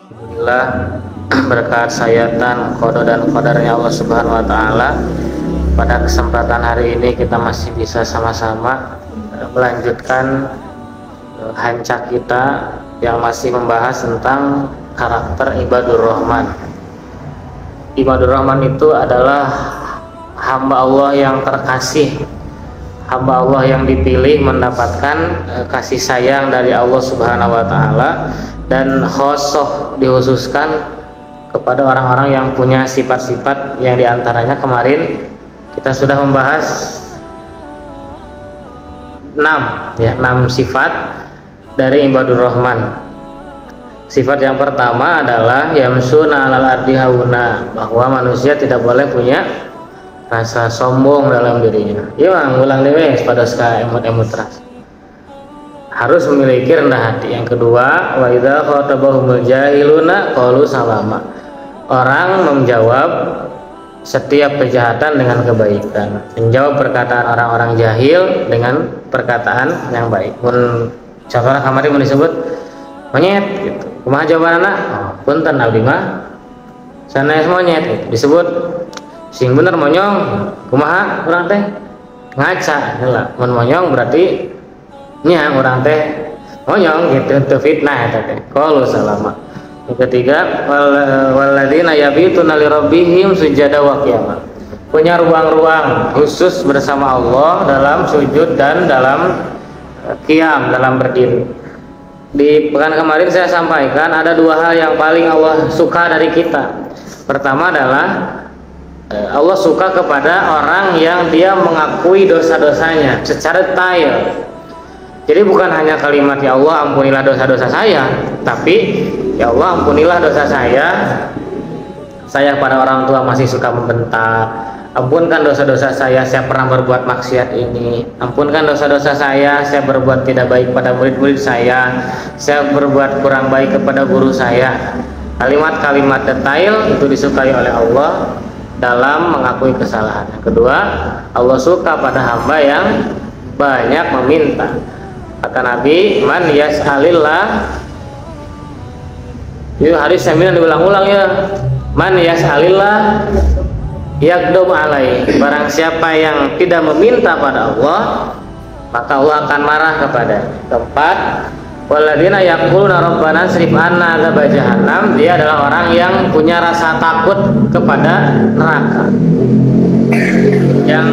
Alhamdulillah, berkat sayatan qada dan qadarnya Allah Subhanahu wa taala, pada kesempatan hari ini kita masih bisa sama-sama melanjutkan hancak kita yang masih membahas tentang karakter ibadur rahman. Ibadur rahman itu adalah hamba Allah yang terkasih, hamba Allah yang dipilih mendapatkan kasih sayang dari Allah Subhanahu wa taala, dan khosoh dikhususkan kepada orang-orang yang punya sifat-sifat yang diantaranya kemarin kita sudah membahas 6 sifat dari ibadur rahman. Sifat yang pertama adalah yamsuna alal ardi hauna, bahwa manusia tidak boleh punya rasa sombong dalam dirinya. Iya, ngulang dewe pada ska emot-emot ras. Harus memiliki rendah hati. Yang kedua, wa idza khatabahumul jahiluna qalu salama. Orang menjawab setiap kejahatan dengan kebaikan, menjawab perkataan orang-orang jahil dengan perkataan yang baik. Contohnya kemarin disebut monyet gitu. Kumaha jawabanna? Oh, punten abdi mah sanes monyet gitu. Disebut sing bener monyong, kumaha urang teh ngaca heula. Mun monyong berarti nya urang teh monyong gitu, teu fitnah eta teh. Qalu salama. Yang ketiga, walladzina yabituna lirabbihim sujada wa qiyamah. Punya ruang-ruang khusus bersama Allah dalam sujud dan dalam qiyam, dalam berdiri. Di pekan kemarin saya sampaikan ada 2 hal yang paling Allah suka dari kita. Pertama adalah Allah suka kepada orang yang dia mengakui dosa-dosanya secara detail. Jadi bukan hanya kalimat ya Allah ampunilah dosa-dosa saya, tapi ya Allah ampunilah dosa saya pada orang tua masih suka membentak, ampunkan dosa-dosa saya pernah berbuat maksiat ini, ampunkan dosa-dosa saya berbuat tidak baik pada murid-murid saya berbuat kurang baik kepada guru saya. Kalimat-kalimat detail itu disukai oleh Allah dalam mengakui kesalahan. Yang kedua, Allah suka pada hamba yang banyak meminta. Kata Nabi, man yas'alillah, itu hadis seminar diulang-ulang ya, man yas'alillah yaqdum alai. Barang siapa yang tidak meminta pada Allah, maka Allah akan marah kepada. Keempat, walladzina yaquluna rabbana srif anna adzab jahannam. Dia adalah orang yang punya rasa takut kepada neraka. Yang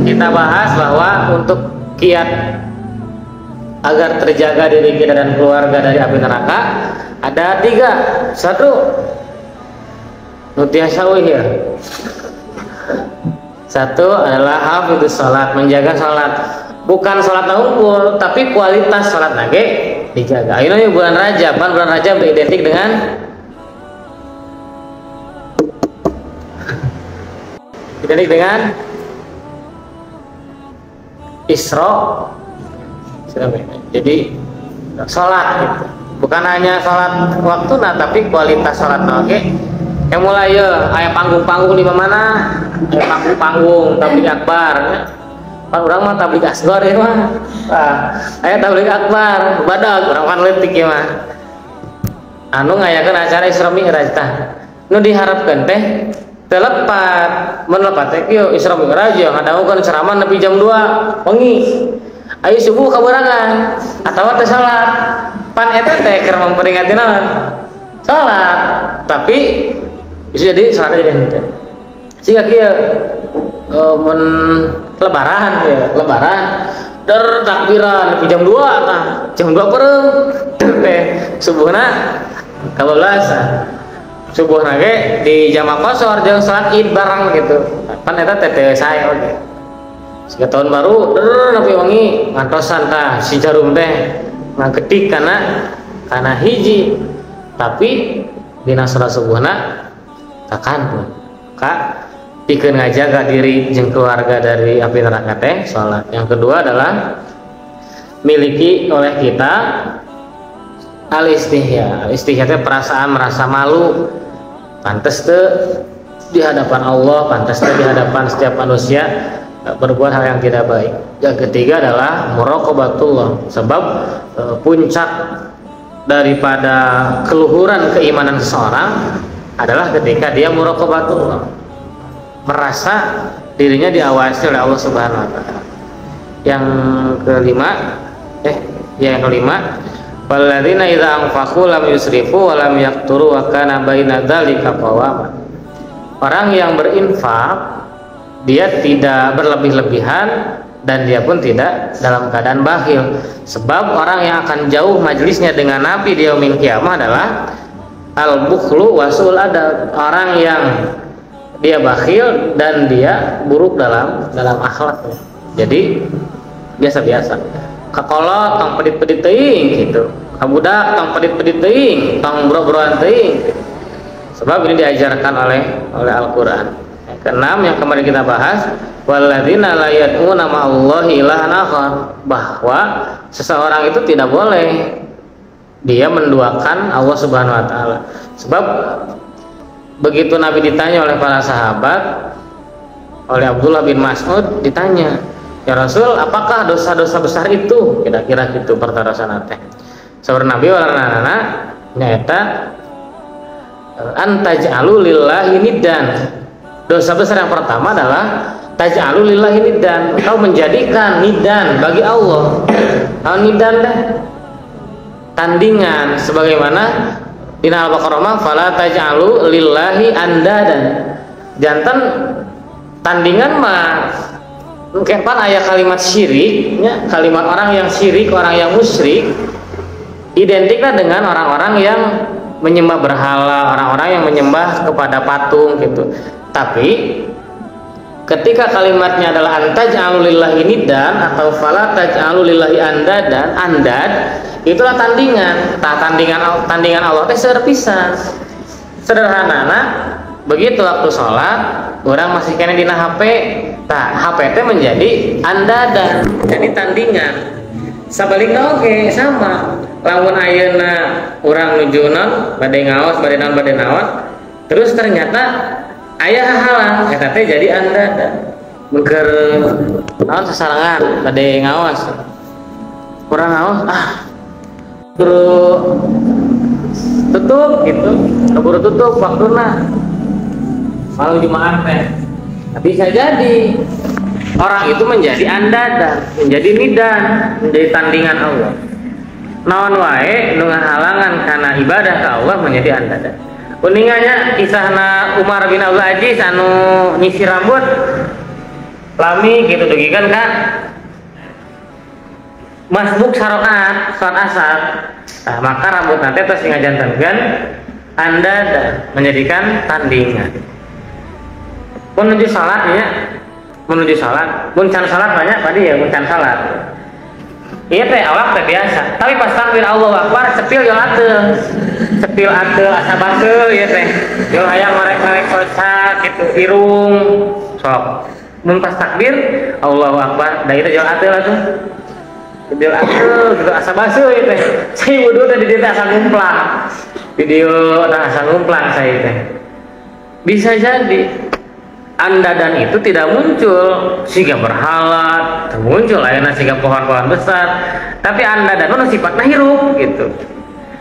kita bahas bahwa untuk kiat agar terjaga diri kita dan keluarga dari api neraka ada 3. 1 nutiasawih ya. 1 adalah hafidzus salat, menjaga salat. Bukan salat unggul, tapi kualitas salat nage dijaga. Ini bulan Rajab, bulan Rajab identik dengan Isra. Jadi sholat gitu. Bukan hanya sholat waktu tapi kualitas sholat oke. Yang mulai ya aya panggung-panggung di mana? Aya panggung-panggung tabligh akbar. Pan urang mah tabligh asghar ya mah. Aya tabligh akbar, badag urang kan leutik ya mah. Anu ngayakeun acara Isra Mi'raj tah. Nu diharapkeun teh telepat, mun lepat teh kieu Isra Mi'raj ngadangukeun ceramah nepi jam 2 wengi. Ayo subuh kabarangan atau teh salat. Pan eta teh keur memperingati naon? Salat. Tapi bisa jadi salat jadi henteu. Siga kieu mun lebaran ya, lebaran der takbiran di jam 2 tah. Jam 2 pereum teh subuhna kabablasan. Subuhna ge di jamaah qashar jeung salat Id bareng gitu. Pan eta teh sae oge. Sehingga tahun baru tapi wangi ngantosan tah si jarum teh ngagedik karena hiji, tapi dina salat subuhna takkan kak pikeun ngajaga diri jeung keluarga dari api neraka teh salat. Yang kedua adalah miliki oleh kita al-istihya. Istihya teh perasaan merasa malu, pantes teu di hadapan Allah, pantes teu di hadapan setiap manusia berbuat hal yang tidak baik. Yang ketiga adalah muraqabatullah, sebab puncak daripada keluhuran keimanan seseorang adalah ketika dia muraqabatullah, merasa dirinya diawasi oleh Allah Subhanahu wa taala. Yang kelima, walladzina idza anfaqu lam yusrifu wa lam yaqturu wa kana baina dzalika qawama. Orang yang berinfak dia tidak berlebih-lebihan dan dia pun tidak dalam keadaan bakhil. Sebab orang yang akan jauh majelisnya dengan Nabi di yaumil qiyamah adalah al-bukhlu wasul adab, orang yang dia bakhil dan dia buruk dalam akhlaknya. Jadi biasa-biasa. Kakolot tong pedit-pedit teuing gitu. Kabudak tong pedit-pedit teuing, tong bro-broan teuing. Sebab ini diajarkan oleh Al-Qur'an. Yang keenam yang kemarin kita bahas, walladzina la yad'una ma'allahi ilahan akhar, bahwa seseorang itu tidak boleh dia menduakan Allah Subhanahu wa taala. Sebab begitu Nabi ditanya oleh para sahabat, oleh Abdullah bin Mas'ud ditanya, "Ya Rasul, apakah dosa-dosa besar itu?" Kira-kira gitu pertarasan teh. Saur Nabi warnana nyaeta antaj'alu lillahi niddan. Dosa besar yang pertama adalah taj'alu lillahi niddan, engkau menjadikan niddan bagi Allah. Niddan deh tandingan, sebagaimana di Al-Baqarah mah fala taj'alu lillahi andadan. Jantan tandingan mah kepan aya kalimat syiriknya, kalimat orang yang syirik, orang yang musyrik identiklah dengan orang-orang yang menyembah berhala, orang-orang yang menyembah kepada patung gitu. Tapi ketika kalimatnya adalah antaj'alu lillahi niddan atau fala taj'alu lillahi andadan, andad itulah tandingan. Tandingan Allah teh serpisan. Sederhanana begitu waktu sholat orang masih kena dina HP, HP teh menjadi andadan, jadi tandingan. Sabalikna oke sama. Lamun ayeuna urang nuju naon bade ngaos bade naon terus ternyata aya hahalang eta teh jadi andadan. Mengker naon sasarangan bade ngaos. Urang ngaos buru tutup gitu, keburu tutup waktuna malam Jumat teh. Bisa jadi orang itu menjadi andadan, menjadi nidan, menjadi tandingan Allah. Naon wae nu ngahalangan karena ibadah ke Allah menjadi andadan. Kuningannya kisahna Umar bin Abdul Aziz anu nyisir rambut lami gitu dugikan kan masbuk sarokat salat asar. Nah, maka rambut nanti terus ngajantankeun andadan, menjadikan tandingan. Menuju salat ya, menuju salat, mun can salat banyak tadi ya, mun can salat. Iya teh awak teh biasa, tapi pas takbir Allahu Akbar cepil yo ateul. Cepil ateul asa baseul ieu teh. Yo hayang ngorek-ngorek kocak gitu, irung sok. Mun pas takbir Allahu Akbar, da itu yo ateul atuh. Video ateul gitu asa baseul ieu teh. Cai wudu teh di dieu asa ngumplang. Video teh asa ngumplang saya teh. Bisa jadi andadan itu tidak muncul siga berhala, muncul ayeuna siga pohon-pohon besar, tapi andadan nu sifatna hirup gitu.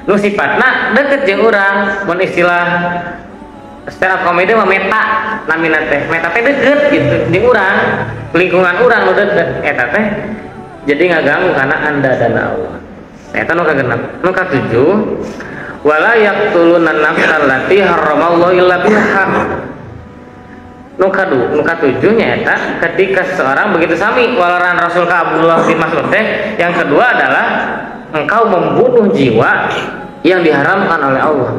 Nu sifatna deket jeung urang, mun istilah stand up comedy mah meta namina teh. Meta teh deket gitu jeung urang, lingkungan urang nu deket eta teh jadi ngaganggu karena andadan Allah. Eta nu kagenep. Nu katujuh, wala yaqtuluna nafsal lati haramallahu illa bihaq. Nuka tujuhnya eta ketika seseorang begitu sami walaran Rasul ka Abdullah bin Mas'ud teh. Yang kedua adalah engkau membunuh jiwa yang diharamkan oleh Allah.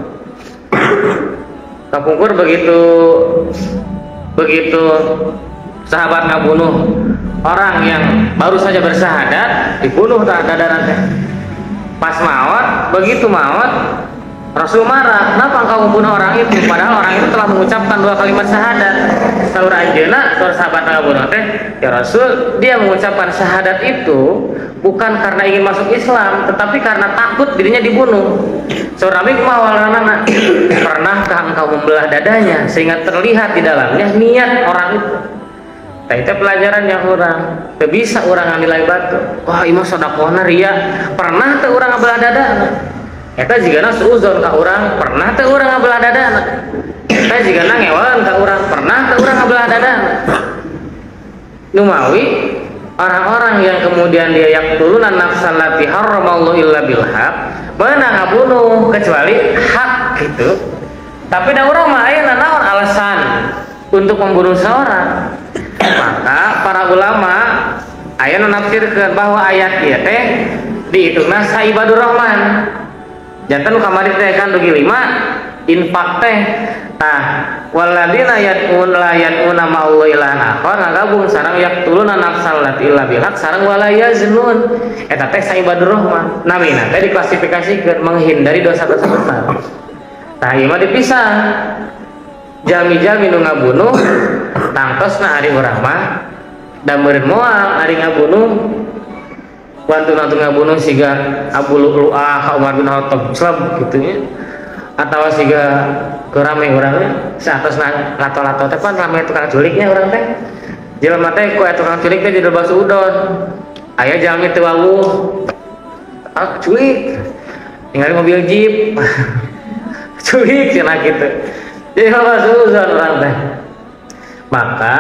Kapungkur begitu sahabat ngabunuh orang yang baru saja bersahadat, dibunuh dadaran teh. Pas maut, begitu maut Rasul marah, kenapa engkau membunuh orang itu? Padahal orang itu telah mengucapkan 2 kalimat syahadat. Saur ajeuna, saur sahabat ngabunuh teh, ya Rasul, dia mengucapkan syahadat itu bukan karena ingin masuk Islam, tetapi karena takut dirinya dibunuh. Saur Nabi kumaha walanana? Pernahkah engkau membelah dadanya sehingga terlihat di dalamnya niat orang itu? Nah, itu pelajaran yang orang teu bisa orang ngambil batu. Wah, imah sedekahna ria. Pernah teu urang ngabelah dadana? eta jigana suuzon ka urang pernah teu urang ngabelah dadana, eta jigana ngewalan ka urang pernah teu urang ngabelah dadana. Numawi orang-orang yang kemudian dia yaqtuluna nafsal lati haramallahu illa bil haq beunang ngabunuh kecuali hak gitu. Tapi da urang mah aya naon alasan untuk membunuh seorang. Maka para ulama aya nu nafsirkeun bahwa ayat ieu teh diitungna sa ibadur rahman. Janten kamari teh kan dugi 5 infak teh. Nah, waladina yad'un la yad'una ma'allah ilahan akhar ngagabung sareng yaqtuluna nafsal lati illa bil haq sareng wala yaznun. Eta teh sa ibadur rahman. Namina teh diklasifikasikeun menghindari dosa-dosa besar. Tah ieu mah dipisah. Jami-jami nu ngabunuh tangtosna ari urang mah da meureun moal ari ngabunuh wantu-wantu ngabunuh siga Abu Lu'lu'ah Umar bin Khattab gitu nya atawa siga kerame urangnya saatosna lato-lato teh pan rame tukang culiknya urang teh jelema teh ku tukang culik teh di lobas udon aya jalmi teu wawuh culik ningali mobil jeep culik cenah kitu jadi lobas udon urang teh. Maka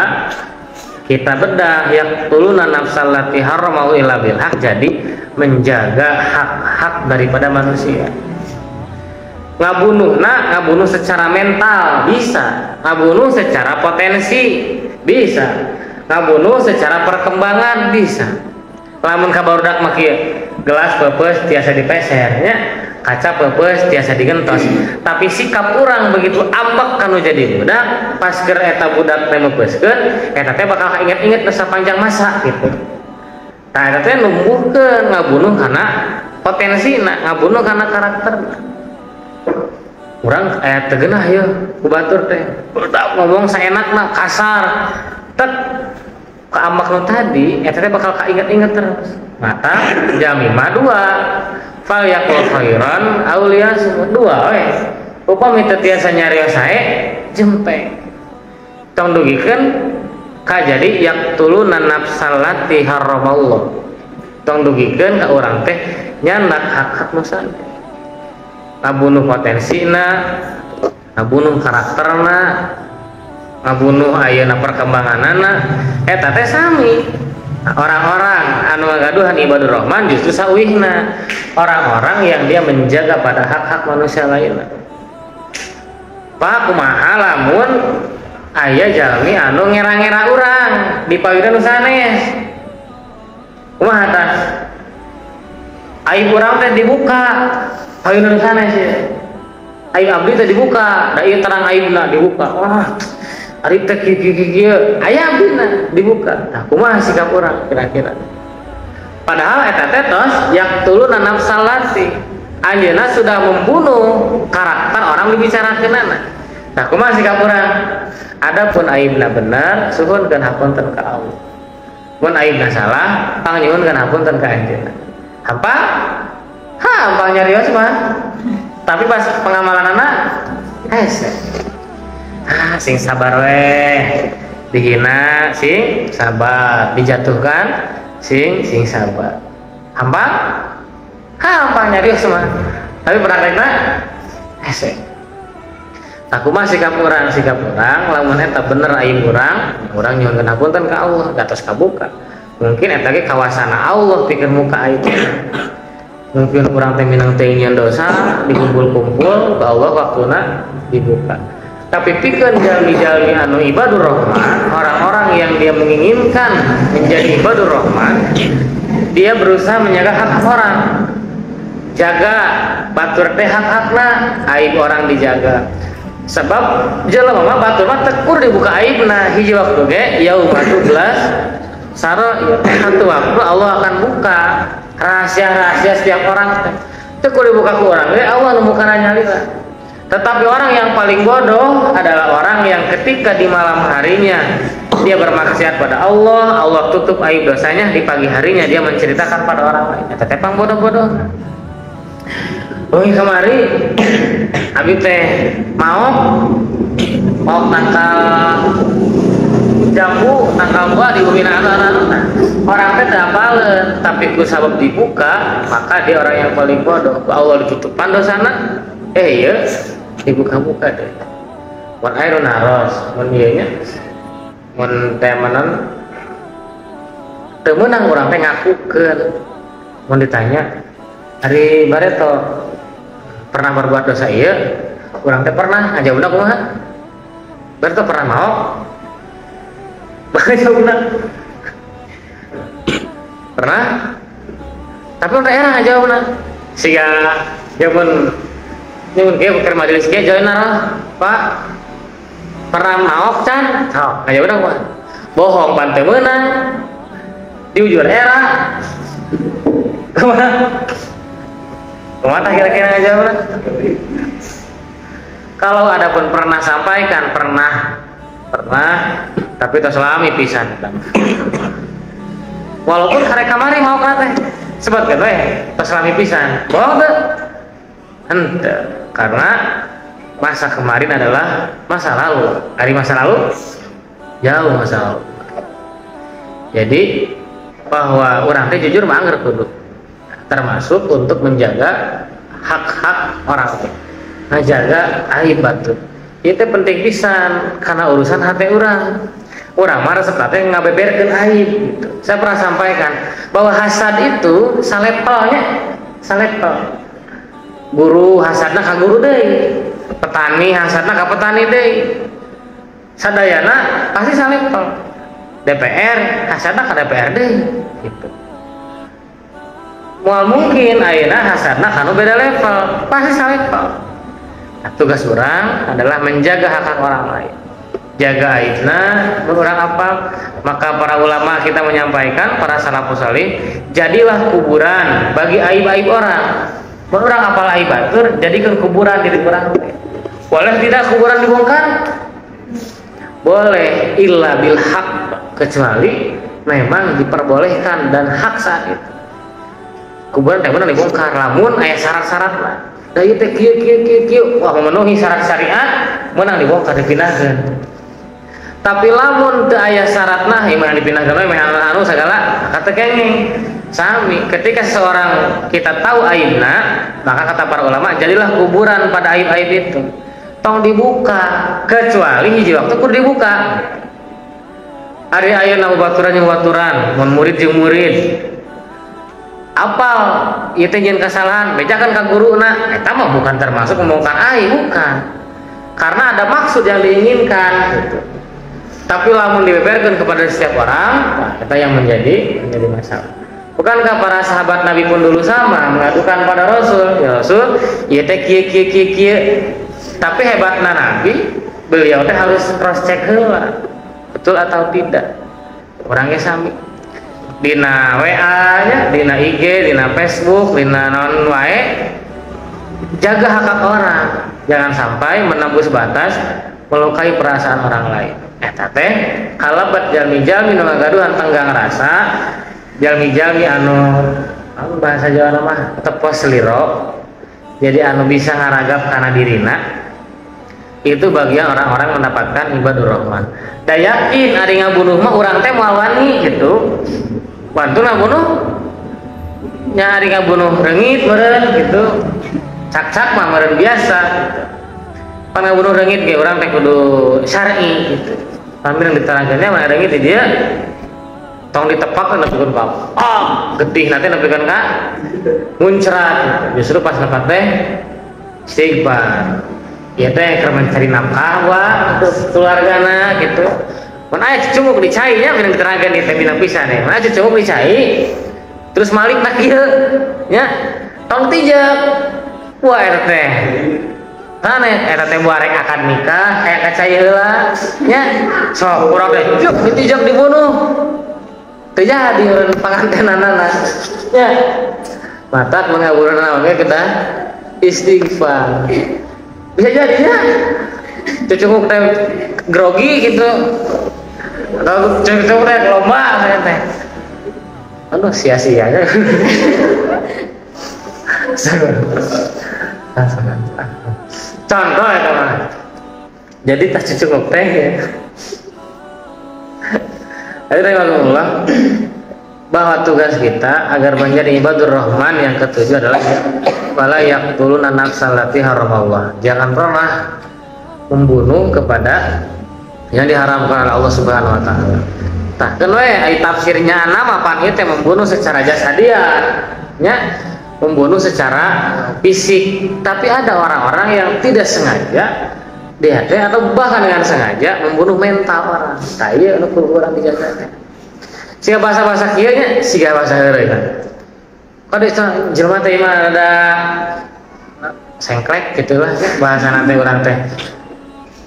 kita bedah yaqtuluna nafsal lati haramallahu illa bil haq, jadi menjaga hak-hak daripada manusia. Ngabunuh secara mental bisa, ngabunuh secara potensi bisa, ngabunuh secara perkembangan bisa. Lamun kabarudak mah kieu gelas peupeus tiasa dipesernya, kaca peupeus tiasa digentos. Tapi sikap orang begitu ambek kanu jadi budak, pas keur eta budak teh meupeuskeun, eta teh bakal inget-inget sapanjang masa gitu. Nah, eta teh numbuhkeun ngabunuh kana potensina, ngabunuh kana karakterna. Urang aya teu geunah yeuh ku batur teh. Budak ngomong saenakna, kasar. Tet kaambak nu tadi eta teh bakal kainget-inget terus. Mata jamimah dua. Fal yaqul khairan aw liyasmut dua we. Upami teu tiasa nyarios sae jempe. Tong dugikeun ka jadi yaqtuluna nafsal lati haramallah. Tong dugikeun ka urang teh nyandak hak-hak nu sane. Ngabunuh potensina, ngabunuh karakterna, ngabunuh ayeuna perkembanganana, eta teh sami. Orang-orang anu ngagaduhan ibadur rahman justru sawihna orang-orang yang dia menjaga pada hak-hak manusia lainna. Pak kumaha lamun aya jalmi anu ngera-ngera urang di pawira nu sanes. Kumaha tah? Aib urang teh dibuka, pawira nu sanes ya. Aib abdi teh dibuka, da ieu terang aibna dibuka. Wah, ari teh kieu aya abdina dibuka. Tah kumaha sikap urang kira-kira? Padahal eta teh tos yaqtuluna nafsal lati. Anjeunna sudah membunuh karakter orang dibicarakeunana. Tah kumaha sikap urang? Adapun aibna bener, suhunkeun hapunten ka Allah. Mun aibna salah, pangnyuhunkeun hapunten ka anjeunna. Apa? Hampang nyarios mah. Tapi pas pengamalanana hese. Sing sabar we. Dihina sing sabar, dijatuhkan sing sabar. Hampang nyarios mah. Tapi praktekna hese. Aku mah sikap urang lamun eta bener aib urang nyuhunkeun hapunten ka Allah, gatos kabuka. Mungkin eta ge kawasana Allah pikeun muka aib. Mungkin urang teh minang teh nyeun dosa dikumpul-kumpul ka Allah waktuna dibuka. Tapi pikeun jalmi-jalmi anu ibadur rahman, orang-orang yang dia menginginkan menjadi ibadur rahman, dia berusaha menjaga hak orang. Jaga batur teh hak-hakna, aib orang dijaga. Sebab jelema mah batur mah tekur dibuka aibna hiji waktu ge yaumatu belas saro satu waktu Allah akan buka rahasia-rahasia setiap orang teh. Tekur dibuka ku urang ge Allah nu buka nyalira. Tetapi orang yang paling bodoh adalah orang yang ketika di malam harinya dia bermaksiat pada Allah, Allah tutup aib dosanya, di pagi harinya dia menceritakan pada orang lain. Eta teh pang bodoh-bodoh. Kemari abi teh mau tanggal jambu tanggal buah di bumi anak orang teh dapaleun tapi ku sabab dibuka maka dia orang yang paling bodoh. Allah ditutupan dosana ya dibuka-buka deh mun air naros mun ieu nya mun teh menan teu meunang urang teh ngakukeun mun ditanya hari bareto pernah berbuat dosa ieu urang teh pernah ngajawabna kumaha bareto pernah mau ngajawabna pernah tapi mun era ngajawabna siga jamun kieu keur majelis kieu join naroh Pak pernah maok can ngajawabna kumaha bohong pan teu meunang diujur era kumaha kira-kira ngajawabna. Kalau ada pun pernah sampaikan pernah tapi tos lami pisan walaupun hari kamari mau kate sebutkeun we tos lami pisan bohong teu henteu karena masa kemarin adalah masa lalu hari masa lalu jauh masa lalu jadi bahwa orang teh jujur mah angger kudu termasuk untuk menjaga hak-hak orang ngajaga aib batu itu penting pisan karena urusan hati orang mah resep teh ngabeberkeun aib gitu. Saya pernah sampaikan bahwa hasad itu salepelnya salepel guru hasadna ka guru deui petani hasadna ka petani deui sadayana pasti salepel DPR hasadna ka DPR deui gitu. Moal mungkin ayeuna hasadna kanu beda level pasti salepel. Nah, tugas orang adalah menjaga hak-hak orang lain jaga aibna orang apa maka para ulama kita menyampaikan para salafus salih jadilah kuburan bagi aib-aib orang orang apal aib batur jadikan kuburan diri orang boleh tidak kuburan dibongkar boleh illa bil haq kecuali memang diperbolehkan dan hak saat itu kuburan teh bener dibongkar lamun aya syarat-syaratna da ieu teh kieu wah memenuhi syarat syariat menang dibongkar dipindahkeun tapi lamun teu aya syaratna ieu dipindahkeun we anu sagala kata kenging sami ketika seseorang kita tahu aibna maka kata para ulama jadilah kuburan pada aib-aib itu tong dibuka kecuali hiji waktu kudu dibuka ari ayeuna baturan mun murid jeung murid apal ieu teh nyeun kesalahan bejakan ka guruna eta mah bukan termasuk membongkar aib bukan karena ada maksud yang diinginkan gitu. Tapi lamun dibeberkan kepada setiap orang eta yang menjadi masalah. Bukankah para sahabat Nabi pun dulu sama mengadukan pada Rasul ya Rasul ieu teh kieu tapi hebatna Nabi beliau teh harus cross check heula betul atau tidak orangnya sami dina WA nya, dina IG, dina Facebook, dina non wae jaga hak orang jangan sampai menembus batas melukai perasaan orang lain eta teh kalabat jalmi-jalmi nu ngagaduhan tenggang rasa jalmi-jalmi anu bahasa Jawa mah tepos liro jadi anu bisa ngaragap kana dirina itu bagian orang-orang mendapatkan ibadur rahman da yakin ari ngabunuh mah urang teh moal wani gitu bantu ngabunuh nyari ngabunuh reungit meureun gitu cak-cak mah meureun biasa pan ngabunuh reungit ge urang teh kudu syar'i gitu pamir diterangkeunnya mah reungit di dia tong ditepak nepikeun ka getih nanti nepikeun ka muncrat justru pas nepak teh istighfar ieu teh keur mencari nafkah untuk keluargana gitu mun aya cucuk dicai nya minang diterangkeun ieu teh dina pisan aya mun aya cucuk dicai terus malik na kieu nya tong tijak wah eta teh kana eta teh buarek akad nikah aya kacai heula nya sok urang teh juk ditijak dibunuh teu jadi urang pangantenanana nya matak mengaburan naon ge kita istighfar bisa jadinya cucuk teh grogi gitu atau cucuk teh lomba saya teh aduh sia-sia nya contoh ya teman jadi tas cucuk teh ya rahimahullah, bahwa tugas kita agar menjadi ibadur rahman yang ketujuh adalah wala yaqtuluna nafsal lati haramallah. Jangan pernah membunuh kepada yang diharamkan oleh Allah Subhanahu wa taala. Tah keun we ai tafsirnya nama pan ieu teh membunuh secara jasadian, nya membunuh secara fisik. Tapi ada orang-orang yang tidak sengaja dia teh atau bahkan dengan sengaja membunuh mental orang. Tah ieu anu kudu urang dijaga teh. Siga bahasa-bahasa kieu nya siga bahasa heureuy kan. Kode jelema teh mah ada sengklek gitulah bahasa nanti urang teh.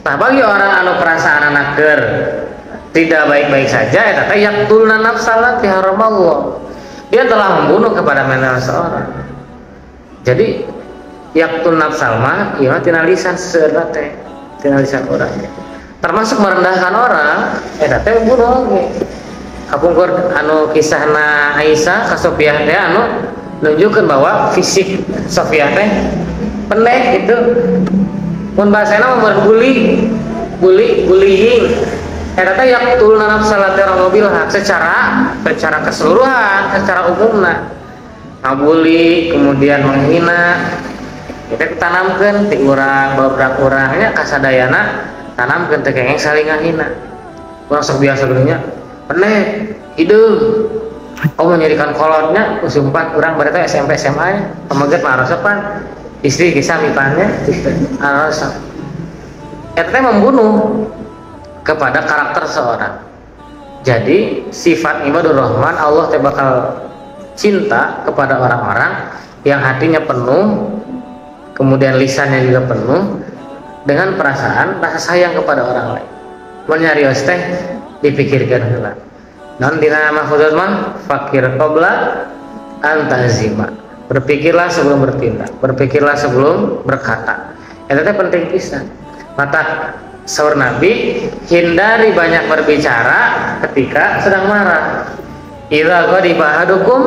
Tah bagi orang anu perasaan anaker tidak baik-baik saja, eta teh yaqtulna nafsal lati haramallah. Dia telah membunuh kepada mental seorang. Jadi yaqtul nafsal mah ieu tina lisan seueur teh, tina lisan orang. Termasuk merendahkan orang, eta teh membunuh oge. Kapungkur anu kisahna Aisyah ka Sofiyah teh anu nunjukkeun bahwa fisik Sofiyah teh pendek gitu. Mun bahasana mah bullying. Eta teh yaqtulna nafsal lati haramallah secara keseluruhan, secara umumna. Ngabuli, kemudian menghina. Kita tanamkeun ti urang, babrak urangnya kasadayana tanamkeun teh kengeng saling ngahina. Urang sok biasa geunya pendek, hideung. Kamu menyediakan kolotnya, usumpan urang bari teh SMP SMA nya, pameget mah arosopan. Istri kisah mipannya arosan. Eta teh membunuh kepada karakter seorang. Jadi sifat ibadur rahman Allah teh bakal cinta kepada orang-orang yang hatinya penuh, kemudian lisannya juga penuh dengan perasaan rasa sayang kepada orang lain. Mun nyarios teh dipikirkan heula. Non dina mahfuzat mah fakir qabla antazima. Berpikirlah sebelum bertindak, berpikirlah sebelum berkata. Eta teh penting pisan. Mata saur Nabi, hindari banyak berbicara ketika sedang marah. Idza ghadiba ahadukum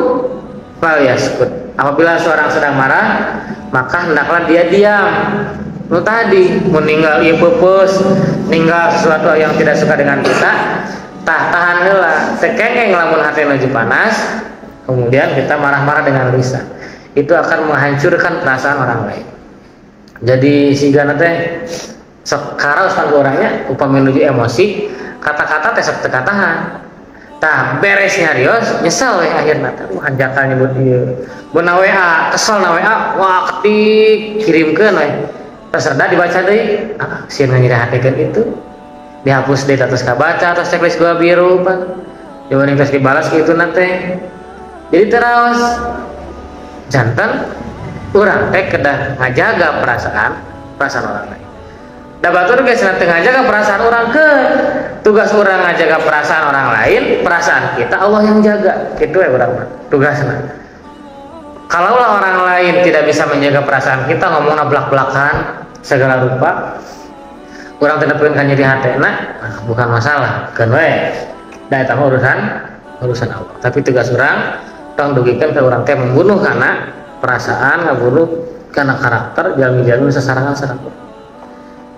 falyaskut. Apabila seorang sedang marah, maka hendaklah dia diam. Nu tadi meninggal ieu peupeus, ninggal sesuatu yang tidak suka dengan kita, tahan heula. Sekengeng lamun hati nuju panas, kemudian kita marah-marah dengan lisan. Itu akan menghancurkan perasaan orang lain. Jadi sigana teh sok karaos kan orangnya upami menuju emosi, kata-kata teh sok teu katahan. Tah beres nyarios nyesel we akhirna teh hanjakal nyebut ieu. Mun WA kesel na WA, wah ketik kirimkeun we. Terserda dibaca deui. Ah, sieun nganyirahatekeun itu. Dihapus deui terus kabaca terus checklist gua biru pan. Jawaban terus dibalas kitu teh. Jadi terus janten urang teh kedah ngajaga perasaan orang lain. Da batur geus teu ngajaga perasaan orang ke tugas urang ngajaga perasaan orang lain, perasaan kita Allah yang jaga. Kitu we urang mah tugasna. Kalaulah orang lain tidak bisa menjaga perasaan kita, ngomongna belak-belakan segala rupa, urang teh nepikeun ka nyeri hatena, bukan masalah. Keun we. Da eta urusan Allah. Tapi tugas urang tong dugikeun ka urang teh membunuh karena perasaan, ngabunuh karena karakter, jalmi-jalmi sasarangan.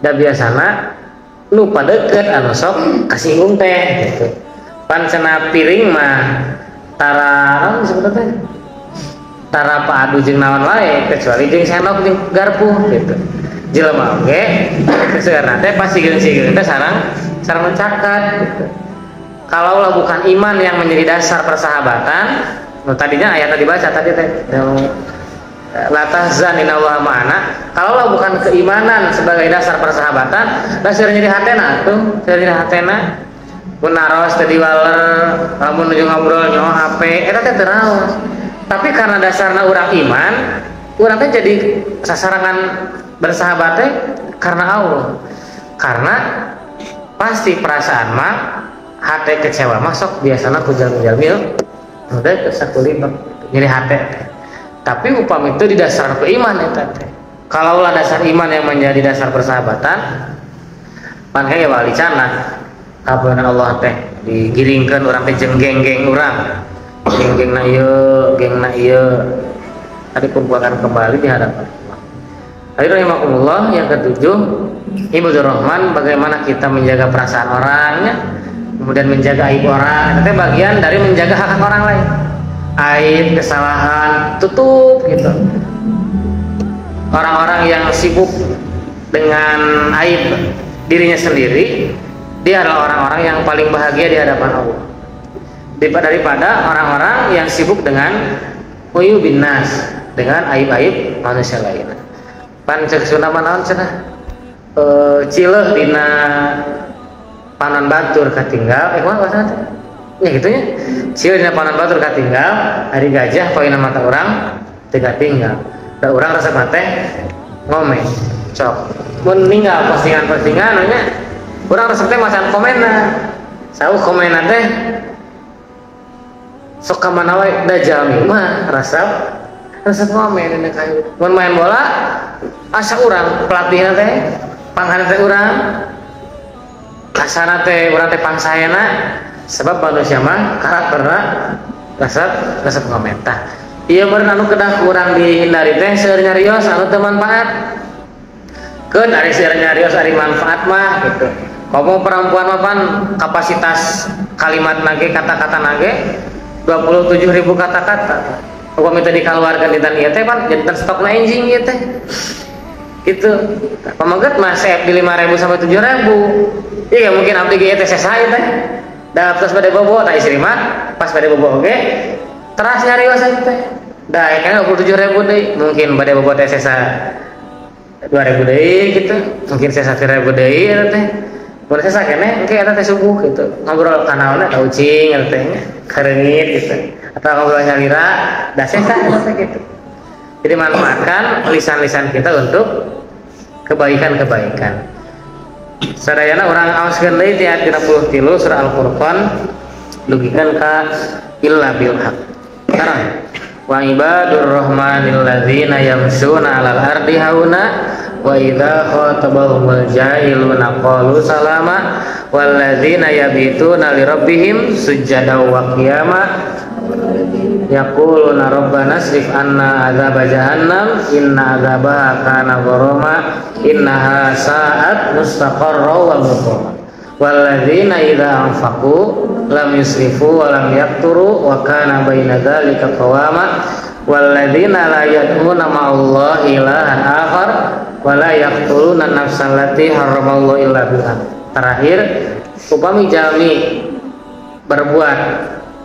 Da biasana nu padeukeut anu sok kasinggung teh gitu. Pan cenah piring mah tara naon disebutna teh? Tara paadu jeung naon wae kecuali jeung sendok jeung garpu gitu. Jelema oge seuseureuna teh pasti geuning teh sareng mencakat gitu. Kalaulah bukan iman yang menjadi dasar persahabatan, nu tadinya ayat tadi baca tadi teh la tahzan innallaha ma'ana. Kalaulah bukan keimanan sebagai dasar persahabatan, da seueur nyeri hatena atuh, seueur nyeri hatena. Mun naros teh diwaler, lamun nuju ngobrol nyaho HP, eta teh teu raos. Tapi karena dasarna urang iman, urang teh jadi sasarangan bersahabat teh karena Allah. Karena pasti perasaan mah hate kecewa mah sok biasana ku jalmi-jalmi udah kesakulibat nyeri hate. Tapi upami itu didasarkan ke iman eta teh. Kalaulah dasar iman yang menjadi dasar persahabatan, pan kayak wali cana kabeuna Allah teh digiringkeun urang teh jeung geng-geng urang. Geng-gengna ieu tadi kumpulkan kembali di hadapan Allah. Rahimahumullah yang ketujuh, ibadur rahman, bagaimana kita menjaga perasaan orangnya kemudian menjaga aib orang, itu bagian dari menjaga hak orang lain. Aib, kesalahan, tutup gitu. Orang-orang yang sibuk dengan aib dirinya sendiri, dia adalah orang-orang yang paling bahagia di hadapan Allah daripada orang-orang yang sibuk dengan uyubin nas, dengan aib-aib manusia lain. Pan cek sunama naon cenah cileh dina panon batur katinggal kumaha bahasa teh nya kitu nya cileh dina panon batur katinggal ari gajah poina mata urang teu katinggal da urang resep teh ngomeh cok mun ninggal postingan-postingan nya urang resep teh macan komenna saeuh komenna teh sok ka mana wae da jalmi mah resep ngomen dina kayu mun main bola asa urang pelatihna teh panghan teh urang kasana teh urang teh pangsayana sebab manusia mah karakterna resep ngomentah ieu meureun anu kedah urang dihindari teh seueur nyarios anu teu manfaat keun ari seueur nyarios ari manfaat mah gitu komo perempuan mah pan kapasitas kalimat nage kata-kata nage 27.000 kata-kata upami teh dikaluarkeun dinten ieu teh pan janten stokna enjing ieu teh gitu pamangget mah save di 5.000 sampai 7.000 iya mungkin abdi ge teh sesai teh da tos bade bobo tah istri mah pas bade bobo oge teras nyarios teh da kana 27.000 deui mungkin bade bobo teh sesa 2.000 deui gitu mungkin sesa 3.000 deui eta teh mun sesa keneh engke eta teh subuh gitu ngobrol kanaona ka ucing eta teh kareungit gitu atau ngobrol nyalira da sesa eta teh gitu. Jadi manfaatkan lisan-lisan kita untuk kebaikan-kebaikan. Sadayana orang aoskeun deui ti ayat 33 surah Al-Furqan dugikan ka illa bil haq. Sekarang wa ibadur rahmanil ladzina yamshuna 'alal ardi hauna wa idza khatabahumul jahiluna qalu salama wal ladzina yabituna li rabbihim sujada wa qiyama yaquluna rabbana asrif anna adzaba jahannam inna adzabaha kana gharama innaha sa'at mustaqarra wa muqama walladzina idza anfaqu lam yusrifu wa lam yaqturu wa kana baina dzalika qawama walladzina la yad'una ma'allahi ilahan akhar wa la yaqtuluna nafsan allati haramallahu illa bil haqq. Terakhir upami jalmi berbuat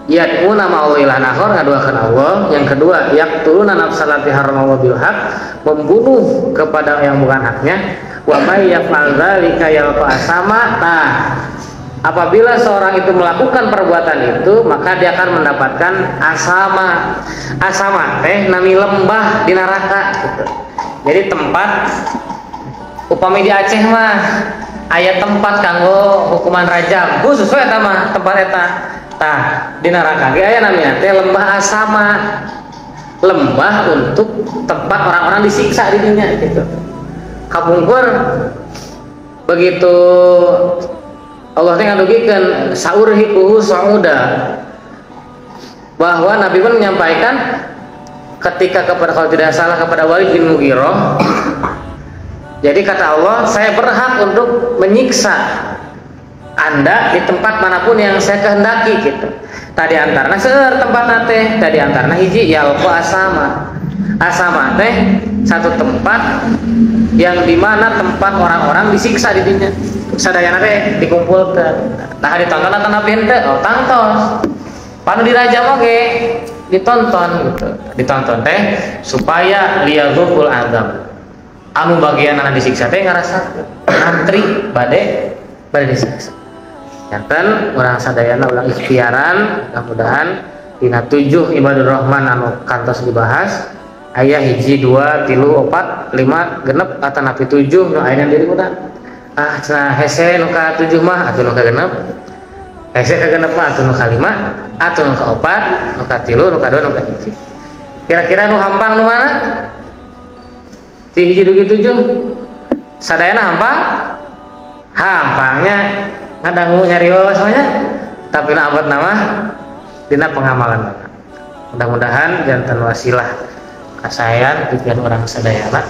yad'una ma'allahi ilahan akhar ngaduakeun Allah, yang kedua yaqtuluna nafsan allati haramallahu bil haqq membunuh kepada yang bukan haknya. Wa may yaf'al dzalika yalqa asama. Apabila seorang itu melakukan perbuatan itu maka dia akan mendapatkan asama. Asama teh nami lembah di neraka gitu. Jadi tempat upami di Aceh mah aya tempat kanggo hukuman rajam khusus we eta mah tempat eta tah di neraka ge aya namanya teh lembah asama, lembah untuk tempat orang-orang disiksa di dunia gitu. Kapungkur begitu Allah teh ngadugikeun saurhiquhu sauda bahwa Nabi pun menyampaikan ketika kepada kalau tidak salah kepada Walid bin Mughirah jadi kata Allah saya berhak untuk menyiksa Anda di tempat manapun yang saya kehendaki gitu. Tadi antarna seueur tempatna teh tadi antarna hiji yalqa asama. Asama teh satu tempat yang dimana tempat orang-orang disiksa di dunia sadayana teh dikumpulkan nah ditonton atau nabi ente oh tangtos panu dirajam oke ditonton gitu ditonton teh supaya liyadzuqul azab anu bagian anu disiksa teh ngarasa antri bade disiksa janten urang sadayana ulang ikhtiaran mudah-mudahan dina 7 ibadur rahman anu kantos dibahas aya hiji 2 3 4 5 genep atau napi 7 nu aya diri mudah cenah hese nu ka 7 mah atuh nu ka genep hese ka genep mah atuh nu ka 5 atuh nu ka 4 nu ka 3 nu ka 2 nu ka 1 kira-kira nu hampang nu mana ti hiji dugi 7 sadayana hampangnya ngadangu nyarios mah nya tapi na abad nama dina pengamalan mudah-mudahan janten wasilah kasayan pikiran orang sadayana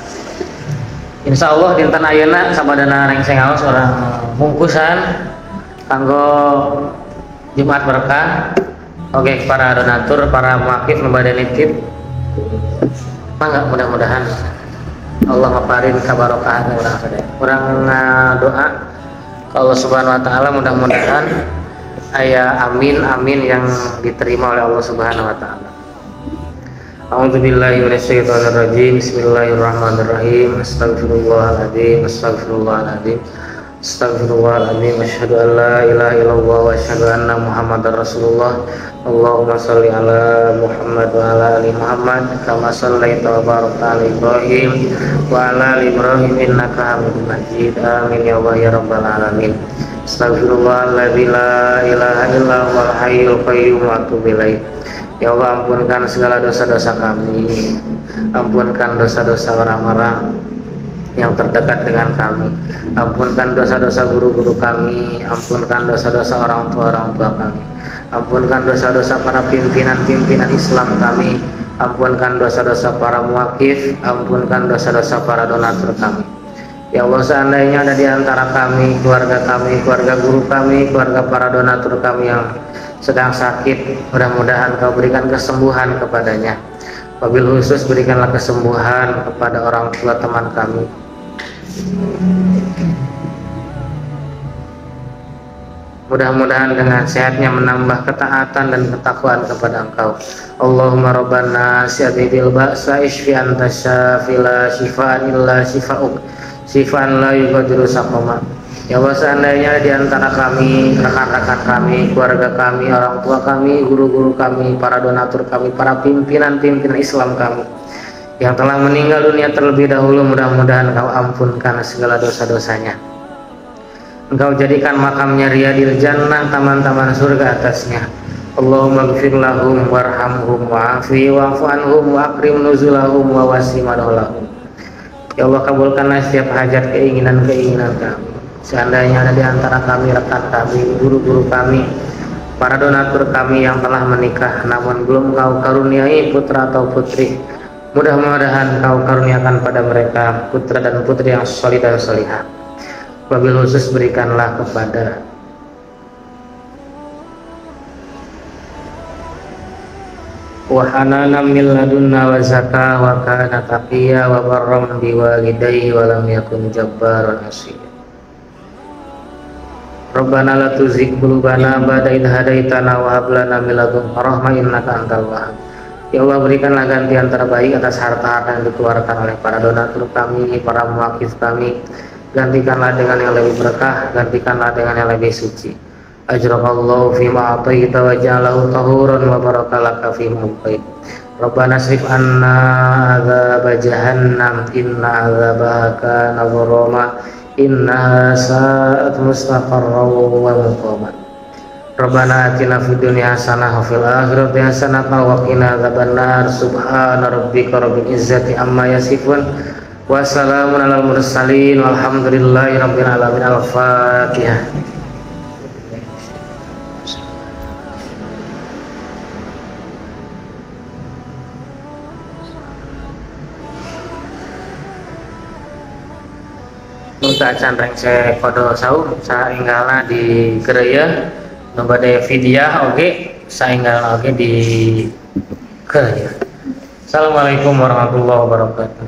insya Allah dinten ayeuna sabadana rengsengaos orang mungkusan kanggo Jumat berkah. Oke, para donatur, para muakif membada nitip mangga mudah-mudahan Allah ngaparin kabarokahan orang doa ke Allah Subhanahu wa taala, mudah-mudahan aya amin amin yang diterima oleh Allah Subhanahu wa taala. A'udzubillahi minasyaitonirrajim. Bismillahirrahmanirrahim. Astagfirullahaladzim. Astagfirullahaladzim. Astagfirullahaladzim. Asyhadu an la ilaha illallah wa asyhadu anna Muhammadar Rasulullah. Allahumma shalli ala Muhammad wa ala ali Muhammad kama shallaita wa barakta ala Ibrahim wa ala ali Ibrahim innaka Hamidum Majid. Amin ya Allah ya rabbal alamin. Astagfirullahalladzi la ilaha illa huwal hayyul qayyum wa atubu ilaih. Ya Allah, ampunkan segala dosa-dosa kami, ampunkan dosa-dosa orang-orang yang terdekat dengan kami, ampunkan dosa-dosa guru-guru kami, ampunkan dosa-dosa orang tua kami, ampunkan dosa-dosa para pimpinan-pimpinan Islam kami, ampunkan dosa-dosa para muwakif, ampunkan dosa-dosa para donatur kami. Ya Allah, seandainya ada di antara kami, keluarga guru kami, keluarga para donatur kami yang sedang sakit, mudah-mudahan Kau berikan kesembuhan kepadanya. Wabil khusus berikanlah kesembuhan kepada orang tua teman kami. Mudah-mudahan dengan sehatnya menambah ketaatan dan ketakwaan kepada Engkau. Allahumma rabbana syadidil ba'sa ishfi anta syafila shifaan illa shifa'uk shifaan la yughadiru saqama. Ya Allah, seandainya di antara kami, rekan-rekan kami, keluarga kami, orang tua kami, guru-guru kami, para donatur kami, para pimpinan-pimpinan Islam kami yang telah meninggal dunia terlebih dahulu, mudah-mudahan Kau ampunkan segala dosa-dosanya. Engkau jadikan makamnya riyadil jannah, taman-taman surga atasnya. Allahumma gfir lahum warhamhum wa'afi wa'fu anhum wa akrim nuzulahum wa wasi madholahum. Ya Allah, kabulkanlah setiap hajat keinginan-keinginan kami. Seandainya ada di antara kami, rekan kami, guru-guru kami, para donatur kami yang telah menikah namun belum Kau karuniai putra atau putri, mudah-mudahan Kau karuniakan pada mereka putra dan putri yang solih dan solihah. Wabil khusus berikanlah kepada wa hananan min ladunna wa zakah wa kana taqiyya wa barram biwalidayhi wa lam yakun jabbaran asiyya. Rabbana la tuzigh qulubana ba'da idh hadaitana wa hab lana min ladunka rahmah innaka antal wahhab. Ya Allah, berikanlah gantian terbaik atas harta-harta yang dikeluarkan oleh para donatur kami, para muwakif kami. Gantikanlah dengan yang lebih berkah, gantikanlah dengan yang lebih suci. Ajrakallahu fima ataita wa ja'alahu tahuran wa barakalaka fima abqait. Rabbana srif anna adzab jahannam inna adzabaha kana gharama innaha sa'at mustaqarran wa muqaman. Rabbana atina fid dunya hasanah wa fil akhirati hasanah wa qina adzabannar. Subhana rabbika rabbil izzati amma yasifun wa salamun alal mursalin walhamdulillahi rabbil alamin. Al-Fatihah. Nuta canreng se kodo saum sainggalna di gereya nu bade fidyah oge sainggalna oge di gereya. Assalamualaikum warahmatullahi wabarakatuh.